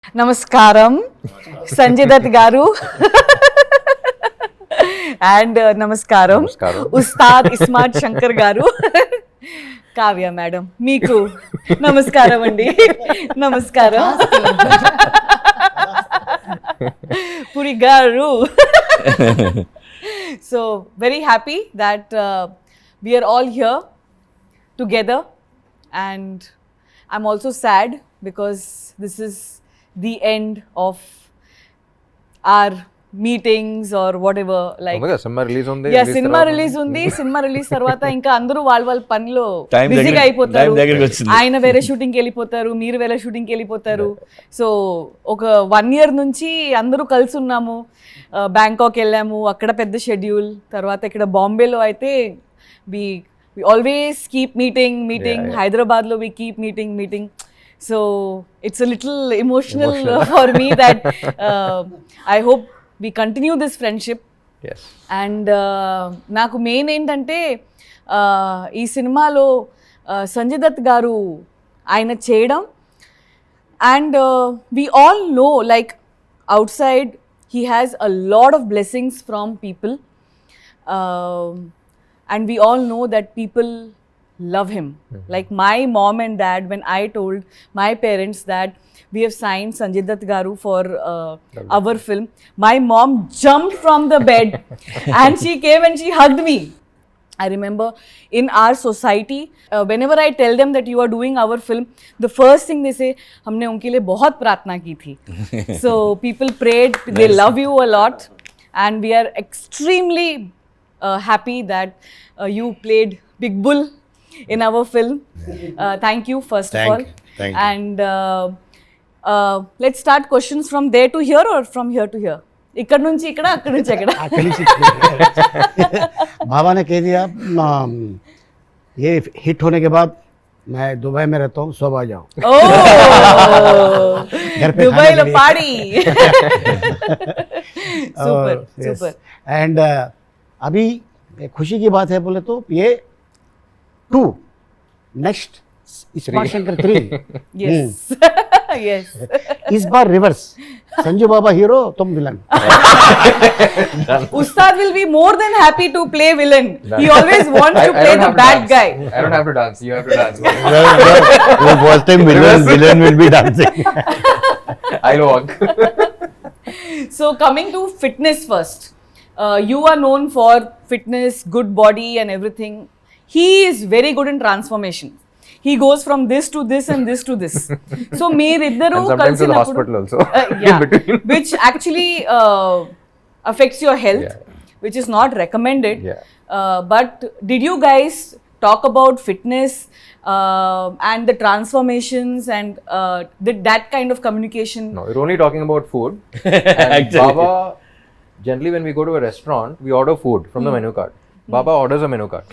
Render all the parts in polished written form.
నమస్కారం సంజయ్ దత్ గారు అండ్ నమస్కారం ఉస్తాద్ ఇస్మార్ట్ శంకర్ గారు, కావ్య మేడం మీకు నమస్కారం అండి. నమస్కారం పురి గారు. So very happy that we are all here together, and I'm also sad because this is the end of our meetings or whatever, like cinema release ఉంది. సినిమా రిలీజ్ ఉంది. సినిమా రిలీజ్ తర్వాత ఇంకా అందరూ వాళ్ళ పనిలో బిజీగా అయిపోతారు. ఆయన వేరే షూటింగ్కి వెళ్ళిపోతారు, మీరు వేరే షూటింగ్కి వెళ్ళిపోతారు. సో ఒక 1 year నుంచి అందరూ కలిసి ఉన్నాము. బ్యాంకాక్ వెళ్ళాము, అక్కడ పెద్ద షెడ్యూల్. తర్వాత ఇక్కడ బాంబేలో అయితే we always keep meeting. Hyderabad lo we keep meeting. So it's a little emotional for me that I hope we continue this friendship. Yes. And నాకు మెయిన్ ఏంటంటే ఈ సినిమాలో సంజయ్ దత్ గారు ఆయన చేయడం, and we all know like outside he has a lot of blessings from people. And we all know that people love him. Like my mom and dad, when I told my parents that we have signed Sanjay Dutt Garu for our film, my mom jumped from the bed and she came and she hugged me. I remember in our society, whenever I tell them that you are doing our film, the first thing they say, हमने उनके लिए बहुत प्रार्थना की थी. So people prayed, they love you a lot, and we are extremely happy that you played Big Bull in our film. Thank you first of all. Thank you. And let's start questions from there to here or from here to here. ఇక్కడ నుంచి ఇక్కడ, అక్కడ నుంచి అక్కడ. बाबा ने कह दिया ये हिट होने के बाद मैं दुबई में रहता हूँ, सब आ जाओ. दुबई లో పాడి. Super, super. एंड अभी खुशी की बात है बोले तो ये 2 next smart Shankar 3. Yes. Yes. इस बार रिवर्स, संजू बाबा हीरो, तुम villain. Ustad will be more than happy to play villain. He always wants to play the bad guy. I don't have to dance. You have to dance. वो first time villain will be dancing. I'll walk. So coming to fitness first. You are known for fitness, good body and everything. He is very good in transformation. He goes from this to this and this to this. So meeriddaru And sometimes to the hospital also. yeah, which actually affects your health, which is not recommended. Yeah. But did you guys talk about fitness and the transformations and did that kind of communication? No, we're only talking about food. And Baba, generally when we go to a restaurant, we order food from the menu card. Baba orders a menu card.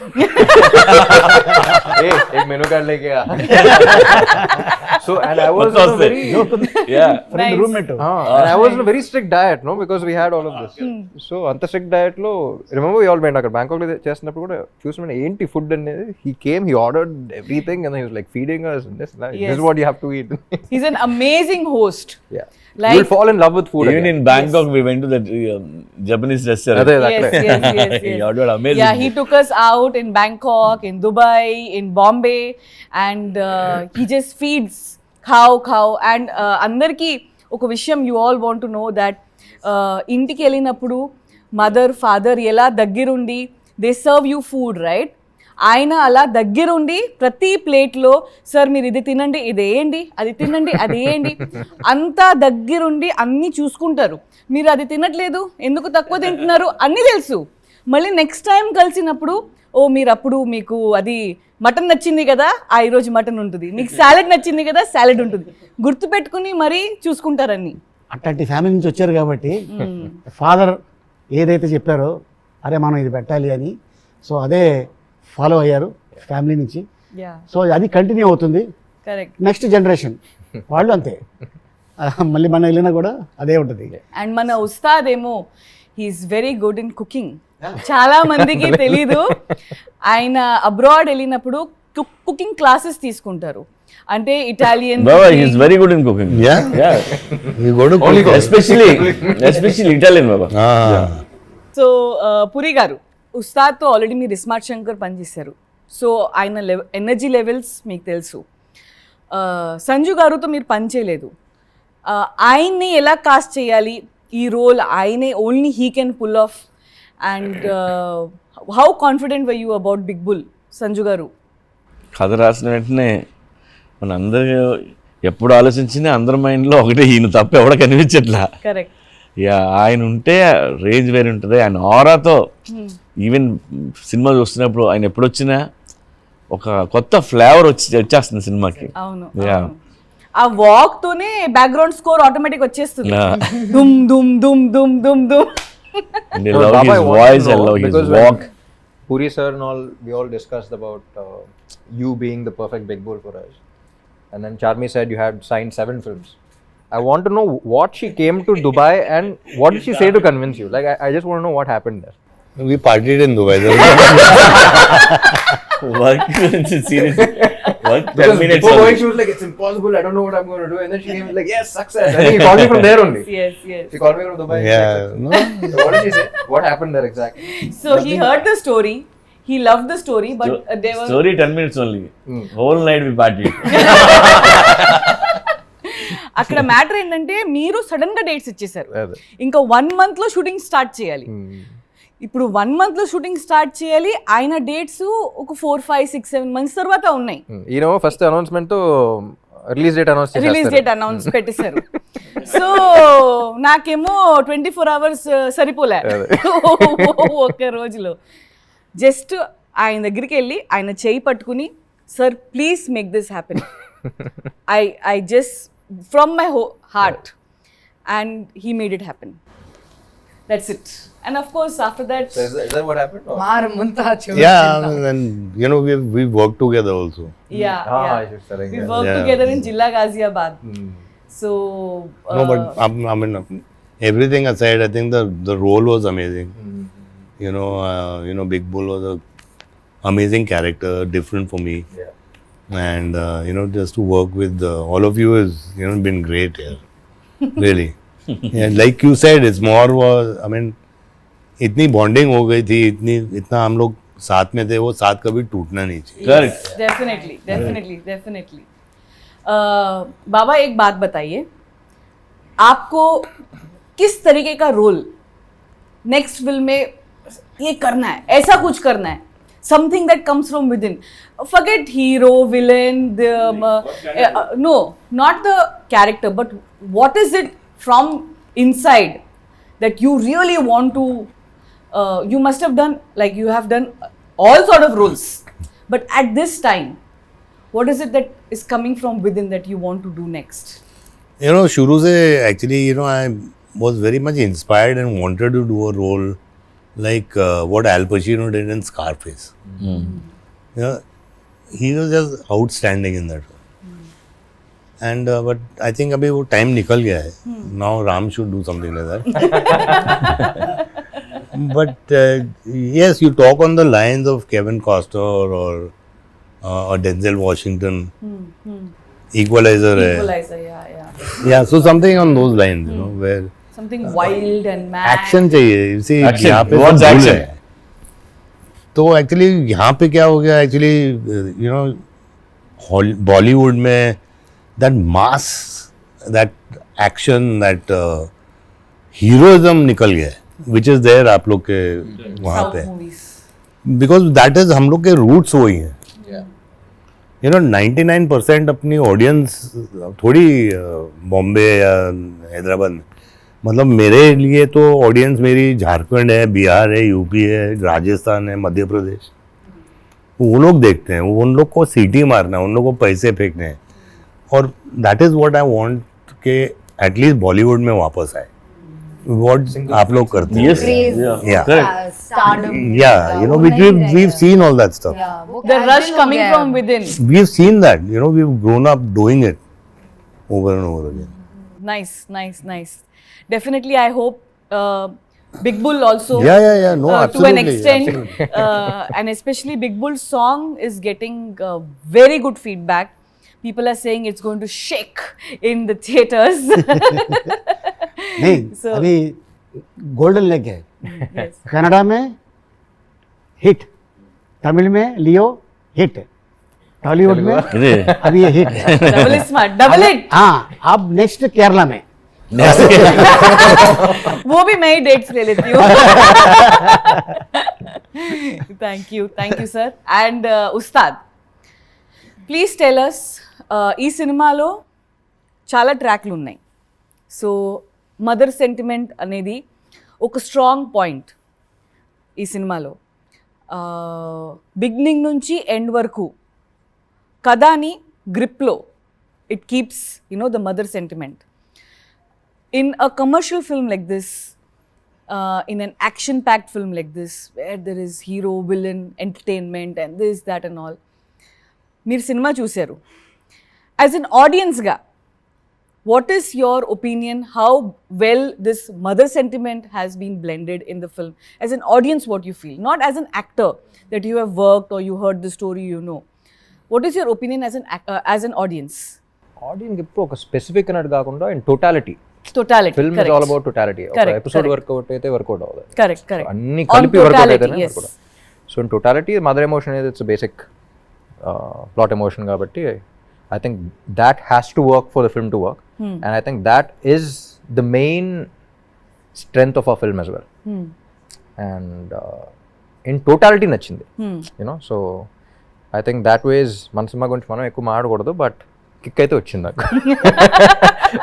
Hey, एक menu card लेके आ. So and I was on a very friend roommate. and I was on a very strict diet, no, because we had all of this. So అంత strict diet లో remember we all went అక్కడ Bangkok లో చేస్తున్నప్పుడు కూడా చూసిన ఏంటి food అనేది, he came, he ordered everything and he was like feeding us and this is what you have to eat. He's an amazing host. Yeah. Like, You'll fall in love with food. Even in Bangkok, we went to that Japanese restaurant. yes. He ordered amazing. Yeah, he took us out in Bangkok, in Dubai, in Bombay, and he just feeds cow. And andarki oka vishayam you all want to know that intiki వెళ్ళినప్పుడు mother, father ఎలా దగ్గరుండి they serve you food, right? ఆయన అలా దగ్గరుండి ప్రతి ప్లేట్లో sir మీరు ఇది తినండి, ఇది వేయండి, అది తినండి, అది వేయండి, అంతా దగ్గరుండి అన్నీ చూసుకుంటారు. మీరు అది తినట్లేదు, ఎందుకు తక్కువ తింటున్నారు అన్నీ తెలుసు. మళ్ళీ నెక్స్ట్ టైం కలిసినప్పుడు మీరు అప్పుడు మీకు అది మటన్ నచ్చింది కదా, ఈరోజు మటన్ ఉంటుంది, మీకు సాలెడ్ నచ్చింది కదా, సాలెడ్ ఉంటుంది, గుర్తుపెట్టుకుని మరీ చూసుకుంటారని. అట్లాంటి ఫ్యామిలీ నుంచి వచ్చారు కాబట్టి ఫాదర్ ఏదైతే చెప్పారో అరే మనం ఇది పెట్టాలి అని, సో అదే ఫాలో అయ్యారు ఫ్యామిలీ నుంచి. సో అది కంటిన్యూ అవుతుంది. కరెక్ట్. నెక్స్ట్ జనరేషన్ వాళ్ళు అంతే, మళ్ళీ మన వెళ్ళినా కూడా అదే ఉంటుంది. అండ్ మన ఉస్తాద్ ఏమో he's very good in cooking. చాలా మందికి తెలీదు, ఆయన అబ్రాడ్ వెళ్ళినప్పుడు కుకింగ్ క్లాసెస్ తీసుకుంటారు. అంటే Italian Baba, he's very good in cooking. Yeah? Yeah. You go to cook. Especially Italian, Baba. So Puri garu ఉస్తాద్తో ఆల్రెడీ మీరు ఇస్మార్ట్ శంకర్ పనిచేశారు, సో ఆయన ఎనర్జీ లెవెల్స్ మీకు తెలుసు. సంజు గారుతో మీరు పని చేయలేదు, ఆయన్ని ఎలా కాస్ట్ చేయాలి ఈ రోల్, ఆయనే only he can pull off, and how confident were you about big bull Sanju garu? కథ రాసిన వెంటనే మన అందరు ఎప్పుడు ఆలోచించినా అందరి మైండ్లో ఒకటే, ఈయన తప్ప ఎవడ కనిపించట్లా. కరెక్ట్. యా, ఆయన ఉంటే రేంజ్ వేరే ఉంటుంది. ఆయన ఆరాతో ఈవెన్ సినిమా చూస్తున్నప్పుడు ఆయన ఎప్పుడు వచ్చినా ఒక కొత్త ఫ్లేవర్ వచ్చేస్తుంది సినిమాకి. అవును, యా, ఆ వాక్ తోనే బ్యాక్గ్రౌండ్ స్కోర్ ఆటోమేటిక్ వచ్చేస్తుంది. దుమ్ దుమ్ దుమ్ దుమ్ దుమ్ దుమ్. and I love his voice, I love his walk. Puri sir and all, we all discussed about you being the perfect Big Bull for us. And then Charmi said you had signed 7 films. I want to know what she came to Dubai and what did she say to convince you? Like, I just want to know what happened there. We partied in Dubai. Work seriously. Work 10 Because minutes before only. going, she was like, it's impossible, I don't know what I'm going to do. And then she came like, yes, success. And then he called me from there only. Yes, yes. She called me from Dubai. Yeah, no. So what did she say? What happened there exactly? So he heard the story, he loved the story, but there was Story 10 minutes only. Whole night we partied. అక్కడ matter ఏంటంటే మీరు sudden గా dates ఇచ్చేసారు, అదే. ఇంకా 1 month లో shooting start చేయాలి. ఇప్పుడు 1 month లో షూటింగ్ స్టార్ట్ చేయాలి, ఆయన డేట్స్ ఒక 4, 5, 6, 7 months తర్వాత ఉన్నాయి. ఈయన ఫస్ట్ అనౌన్స్మెంట్ తో release date announce release date announce పెట్టేశారు. సో నాకేమో 24 hours సరిపోలే ఒక్క రోజులో. జస్ట్ ఆయన దగ్గరికి వెళ్ళి ఆయన చేయి పట్టుకుని, sir please make this happen, I just from my heart, and he made it happen. That's it. And of course after that Is that what happened? Or? Yeah, and you know, we worked together also. She's telling we me. work Yeah. together in Jilla Ghaziabad. So No, but I mean, everything aside, I think the role was amazing. You know, Big Bull was a amazing character, different for me. Yeah. And you know, just to work with all of you has been great here. Really. Yeah, like you said, it's more was, I mean, इतनी bonding हो गई थी, इतना हम लोग साथ में थे, वो साथ कभी टूटना नहीं चाहिए. Correct. डेफिनेटली. बाबा एक बात बताइए, आपको किस तरीके का रोल नेक्स्ट फिल्म में ये करना है, ऐसा कुछ करना है, something that comes from within, forget hero, villain, no, not the character, but what is it from inside that you really want to, you must have done, like you have done all sort of roles, but at this time what is it that is coming from within that you want to do next? You know, शुरू से actually, you know, I was very much inspired and wanted to do a role like what Al Pacino did in Scarface. You know, he was just outstanding in that role. And but I think अभी वो time निकल गया है. Now Ram should do something like that. But yes, you talk on the lines of Kevin Costner or Denzel Washington. Equalizer है. Equalizer, Yeah, so something on those lines, you know, where something wild and mad. Action चाहिए. You see, Action. यहाँ पे Wants सब भूल action. है. तो actually यहाँ पे क्या हो गया, एक्चुअली यू नो, बॉलीवुड में that mass, that action, that heroism निकल गया है, विच इज देयर आप लोग के वहाँ South पे, movies. बिकॉज दैट इज हम लोग के रूट्स वही हैं. Yeah. यू नो, 99% अपनी ऑडियंस थोड़ी बॉम्बे या हैदराबाद में, मतलब मेरे लिए तो ऑडियंस मेरी झारखंड है, बिहार है, यूपी है, राजस्थान है, मध्य प्रदेश. वो लोग देखते हैं, उन लोग को सीटी मारना है, उन लोग को पैसे फेंकने हैं. और that is what I want के एटलीस्ट बॉलीवुड में वापस आए, व्हाट आप लोग करते हैं. Yes. Craze. Yeah. Correct. Stardom. Yeah, you know, which we've seen all that stuff. Yeah, वो The casual rush हो coming गया from है. within. We've seen that, you know, we've grown up doing it over and over again. Nice. Definitely, I hope Big Bull also. Yeah. No, to an absolutely, extent, absolutely. and especially Big Bull's song is getting very good feedback. People are saying it's going to shake in the theaters. नहीं So- अभी golden leg है Yes. Canada में hit, Tamil में लियो hit, Tollywood में ఇది अभी ये hit है Double is smart. Double it. हाँ अब नेक्स्ट केरला में वो भी मैं ही डेट्स ले लेती हूँ. Thank you sir. And Ustaad, please tell us, ఈ సినిమాలో చాలా ట్రాక్లు ఉన్నాయి. సో మదర్ సెంటిమెంట్ అనేది ఒక స్ట్రాంగ్ పాయింట్ ఈ సినిమాలో. బిగినింగ్ నుంచి ఎండ్ వరకు కథని గ్రిప్లో it keeps the mother sentiment. In a commercial film like this, in an action-packed film like this, where there is hero, villain, entertainment, and this, that, and all, మీరు cinema చూశారు. As an audience ga, what is your opinion? How well this mother sentiment has been blended in the film? As an audience, what you feel? Not as an actor that you have worked or you heard the story, you know. What is your opinion as an audience? Audience ఎప్పుడు ఒక specific అన్నట్టు కాకుండా in totality. Totality. Film is all about totality. ఒక Correct, episode correct. Work out అయితే work out అవ్వదు. Correct. అన్ని On కలిపి work out totality, అయితేనే yes. Work out. So in totality mother emotion అనేది ఇట్స్ బేసిక్ ప్లాట్ ఎమోషన్ కాబట్టి I think that has to work for the film to work, and I think that is the main strength of a film as well. And in totality నచ్చింది you know. So I think that was మన సినిమా గురించి మనం ఎక్కువ మాట్లాడకూడదు, but kick అయితే వచ్చింది నాకు.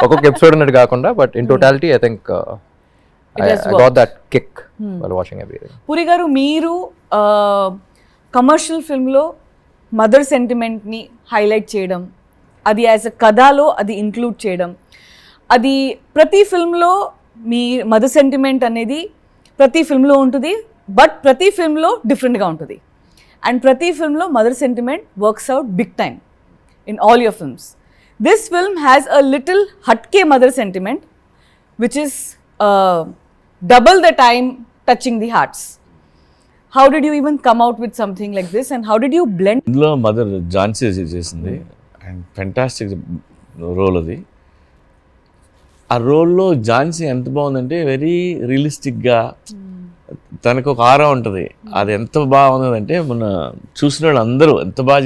ఒక్కొక్క ఎపిసోడ్ ఉన్నట్టు కాకుండా, but in totality I think I got that kick while watching everything. Puri గారు, మీరు కమర్షియల్ ఫిల్మ్లో మదర్ సెంటిమెంట్ని హైలైట్ చేయడం, అది యాజ్ అ కథలో అది ఇంక్లూడ్ చేయడం, అది ప్రతి ఫిల్మ్లో మీ మదర్ సెంటిమెంట్ అనేది ప్రతి ఫిల్మ్లో ఉంటుంది, బట్ ప్రతి ఫిల్మ్లో డిఫరెంట్గా ఉంటుంది. అండ్ ప్రతి ఫిల్మ్లో mother sentiment works out big time in all your films. This film has a little hatke mother sentiment, which is double the time touching the hearts. How did you even come out with something like this, and how did you blend? ఇందులో mother Jhansi చేసింది and fantastic role అది. ఆ రోల్లో ఝాన్సీ ఎంత బాగుందంటే very రియలిస్టిక్గా తనకు ఒక ఆరా ఉంటుంది. అది ఎంత బాగుందంటే మన చూసిన వాళ్ళు అందరూ ఎంత బాగా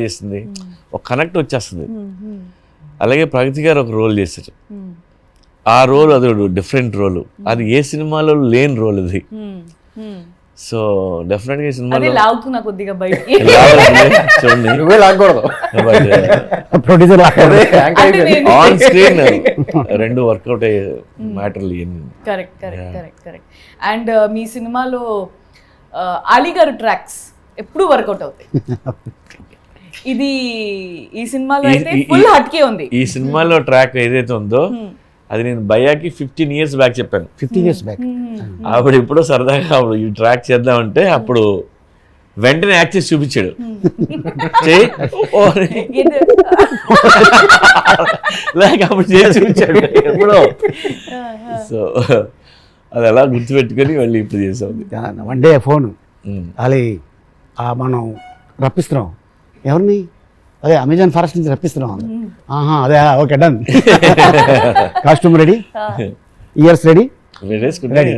చేసింది ఒక కనెక్ట్ వచ్చేస్తుంది. అలాగే ప్రగతి గారు ఒక రోల్ చేశారు. ఆ రోల్ అది డిఫరెంట్ రోల్, అది ఏ సినిమాలో లేని రోల్ అది. సో డెఫినెట్గా ఈ అదే సినిమాలో లాగుతున్నా కొద్దిగా బయటికి. చూడండి నువ్వే లాగకూడదు. ప్రొడ్యూసర్ అంటే నేను ఆన్ స్క్రీన్ రెండు వర్కౌట్ అయ్యే మ్యాటర్లు ఇవన్నీ. కరెక్ట్. అండ్ మీ సినిమాలో అలీ గారు ట్రాక్స్ ఎప్పుడు వర్కౌట్ అవుతాయి. ఇది ఈ సినిమాలో అయితే ఫుల్ హట్కే ఉంది. ఈ సినిమాలో ట్రాక్ ఏదైతే ఉందో అది నేను భయ్యాకి 15 years బ్యాక్ చెప్పాను. 15 years బ్యాక్ అప్పుడు ఇప్పుడు సరదాగా అప్పుడు ఈ ట్రాక్ చేద్దామంటే అప్పుడు వెంటనే యాక్ట్ చేసి చూపించాడు. చెయ్యి ఓ అని. లేక అప్పుడు చేసి చూపించాడు ఎప్పుడో. సో అది అలా గుర్తుపెట్టుకొని మళ్ళీ ఇప్పుడు చేసాం. వన్ డే ఫోన్ అది మనం రప్పిస్తున్నాం ఎవరిని, అదే అమెజాన్ ఫారెస్ట్ నుంచి రప్పిస్తున్నాం. ఆహా అదే okay done, costume ready, ears ready, వేసుకుంటే రెడీ.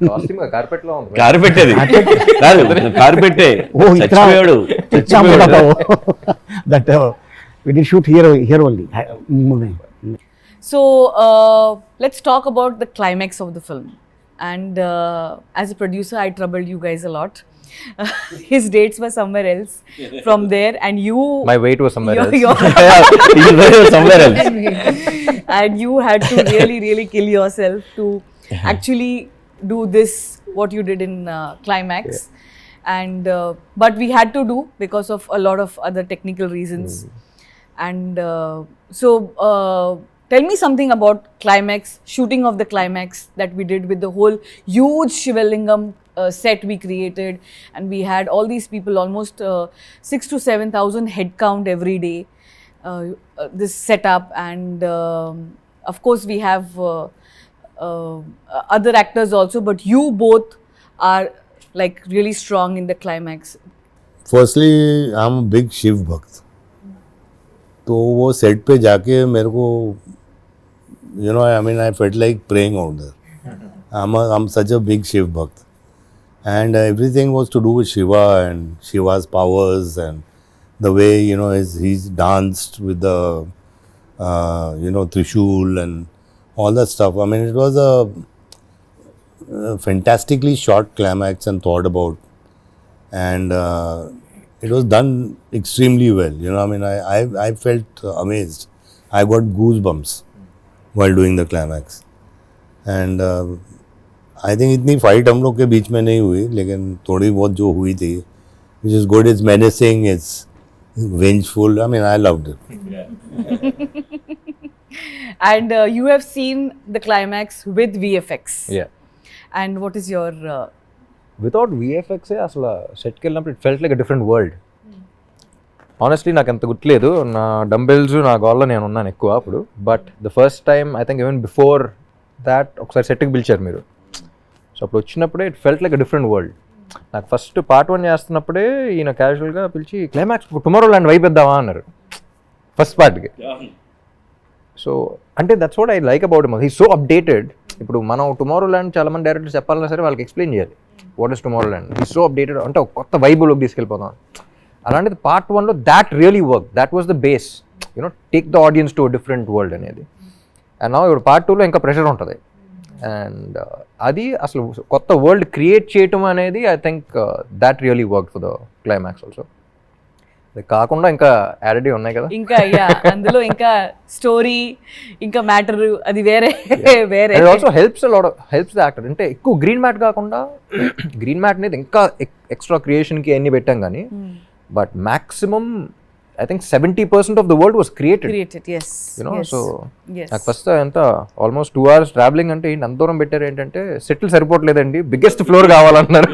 కాస్ట్యూమ్ కార్పెట్ లో ఉంది. కారు పెట్టేది కాదు, కారు పెట్టే ఓ చచ్చిపోయాడు. That we did shoot here only. So let's talk about the climax of the film. And as a producer, I troubled you guys a lot. His dates were somewhere else from there, and you. My weight was somewhere else. Somewhere else. And you had to really kill yourself to actually do this, what you did in climax. And but we had to do because of a lot of other technical reasons. And so tell me something about climax, shooting of the climax that we did with the whole huge Shivalingam set we created, and we had all these people, almost 6,000 to 7,000 head count every day. This setup, and of course we have other actors also, but you both are like really strong in the climax. Firstly, I'm a big Shiv Bhakt. तो वो set पे जाके मेरे को you know I mean I felt like praying out there. I'm such a big Shiv Bhakt, and everything was to do with Shiva and Shiva's powers and the way you know he's danced with the you know Trishul and all that stuff. I mean, it was a fantastically short climax and thought about, and it was done extremely well. You know, I mean, I felt amazed. I got goosebumps while doing the climax, and I think इतनी fight हम लोग के बीच में नहीं हुई, लेकिन थोड़ी बहुत जो हुई थी, which is good. It's menacing. It's vengeful. I mean, I loved it. And you have seen the climax with VFX. Yeah. And what is your without విఎఫ్ఎక్సే అసలు సెట్కి వెళ్ళినప్పుడు it felt like a different world. Honestly నాకు అంత గుర్తులేదు, నా dumbbells నా గోల్లో నేను ఉన్నాను ఎక్కువ అప్పుడు. But the first time I think even before that ఒకసారి సెట్కి పిలిచారు మీరు. సో అప్పుడు వచ్చినప్పుడే it felt like a different world. నాకు ఫస్ట్ పార్ట్ 1 చేస్తున్నప్పుడే ఈయన క్యాజువల్గా పిలిచి క్లైమాక్స్ టుమారో ల్యాండ్ వైపు ఇద్దామా అన్నారు ఫస్ట్ పార్ట్కి. సో అంటే that's what I like about him. He so updated. ఇప్పుడు మనం టుమారో ల్యాండ్ చాలా మంది డైరెక్టర్స్ చెప్పాలన్నా సరే వాళ్ళకి ఎక్స్ప్లెయిన్ చేయాలి what is tomorrow land. He so updated, అంటే ఒక కొత్త వైబులోకి తీసుకెళ్ళిపోతాం. అలాంటిది పార్ట్ 1లో that really work. That was the base, you know, take the audience to different world అనేది. అండ్ నా ఇప్పుడు పార్ట్ 2లో ఇంకా ప్రెషర్ ఉంటుంది. అండ్ అది అసలు కొత్త వరల్డ్ క్రియేట్ చేయటం అనేది I think that really work for the climax also. కాకుండా ఇంకా యాడెడ్ ఉన్నాయి కదా, ఇంకా అందులో ఇంకా స్టోరీ ఇంకా మ్యాటర్ అది వేరే వేరే. Also helps the actor. అంటే ఎక్కువ గ్రీన్ మ్యాట్ కాకుండా, గ్రీన్ మ్యాట్ అనేది ఇంకా ఎక్స్ట్రా క్రియేషన్కి అన్ని పెట్టాం కానీ, but maximum I think 70% of the world was created. Yes. You know, yes. so yes. నాకు ఫస్ట్ ఎంత ఆల్మోస్ట్ 2 hours ట్రావెలింగ్ అంటే అంత దూరం పెట్టారు. ఏంటంటే సెటిల్ సరిపోవట్లేదండి, బిగ్గెస్ట్ ఫ్లోర్ కావాలన్నారు.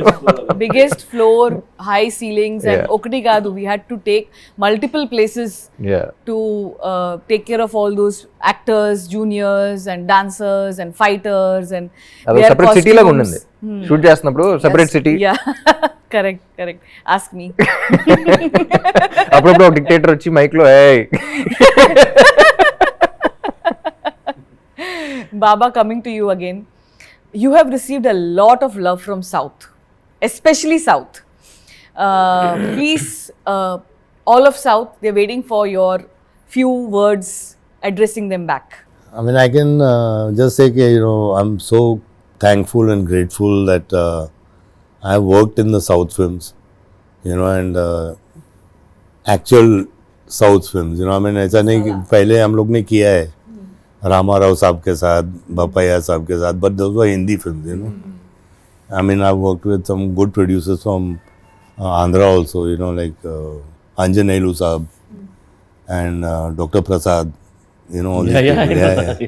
Biggest floor, high ceilings, and ఒకటి కాదు, we had to take multiple places to take care of all those actors, juniors and dancers and fighters and అది సెపరేట్ సిటీ లాగా ఉండింది షూట్ చేస్తున్నప్పుడు. Separate city. Correct. Ask me. అప్పుడప్పుడు ఒక dictator వచ్చి mic లో Baba, coming to you again, you have received a lot of love from South, especially South. Please, all of South, they're waiting for your few words addressing them back. I mean, I can just say, you know, I'm so thankful and grateful that I have worked in the South films, you know, and actual South films, you know. I mean, ऐसा नहीं कि पहले हम लोग ने किया है रामा राव साहब के साथ, बपैया साहब के साथ, but those were Hindi films, you know. I mean, I've worked with some good producers from Andhra also, you know, like Anjaneyulu Saab and Dr. Prasad, you know. All these people. Yeah.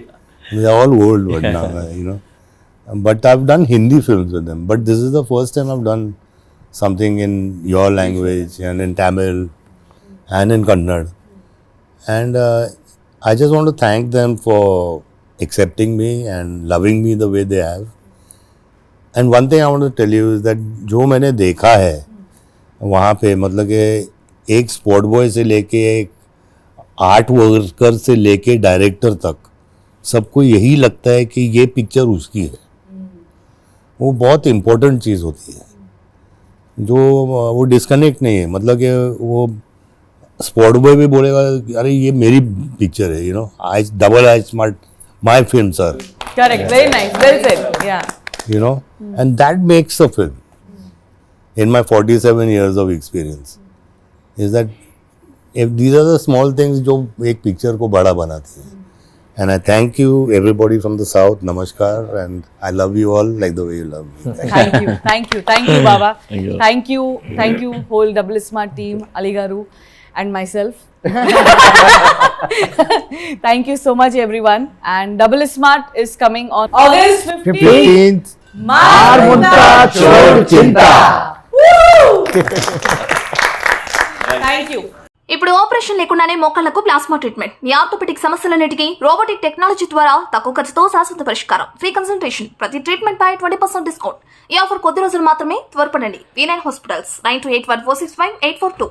They're all old but now, you know. But I've done Hindi films with them. But this is the first time I've done something in your language and in Tamil and in Kannada. And I just want to thank them for accepting me and loving me the way they have. And one thing I want to tell you is that जो मैंने देखा है वहाँ पे, मतलब कि एक sport boy से लेके एक आर्ट वर्कर से लेके डायरेक्टर तक सबको यही लगता है कि ये पिक्चर उसकी है. वो बहुत इम्पोर्टेंट चीज़ होती है, जो वो डिस्कनेक्ट नहीं है. मतलब कि वो स्पॉट बॉय भी बोलेगा अरे ये मेरी पिक्चर है, you know, I double I smart my film sir. Correct. Very nice. Well said. Yeah. You know, and that makes a film. In my 47 years of experience, is that if these are the small things जो एक picture को बड़ा बनाती है. And I thank you everybody from the South. Namaskar, and I love you all like the way you love me. Thank you, Baba. Thank you. Thank you, whole Double Smart team, Ali Garu, and myself. Thank you so much, everyone. And Double Smart is coming on August 15th. Maar Munta Chod Chinta. Thank you. ఇప్పుడు operation లేకుండానే మోకాళ్లకు plasma treatment. మీ orthopaedic సమస్యలన్నిటికీ robotic technology ద్వారా తక్కువ ఖర్చుతో శాశ్వత పరిష్కారం. Free consultation. ప్రతి treatment పై 20% discount. ఈ ఆఫర్ కొద్ది రోజులు మాత్రమే. త్వరపడండి. V9 hospitals 9281465842.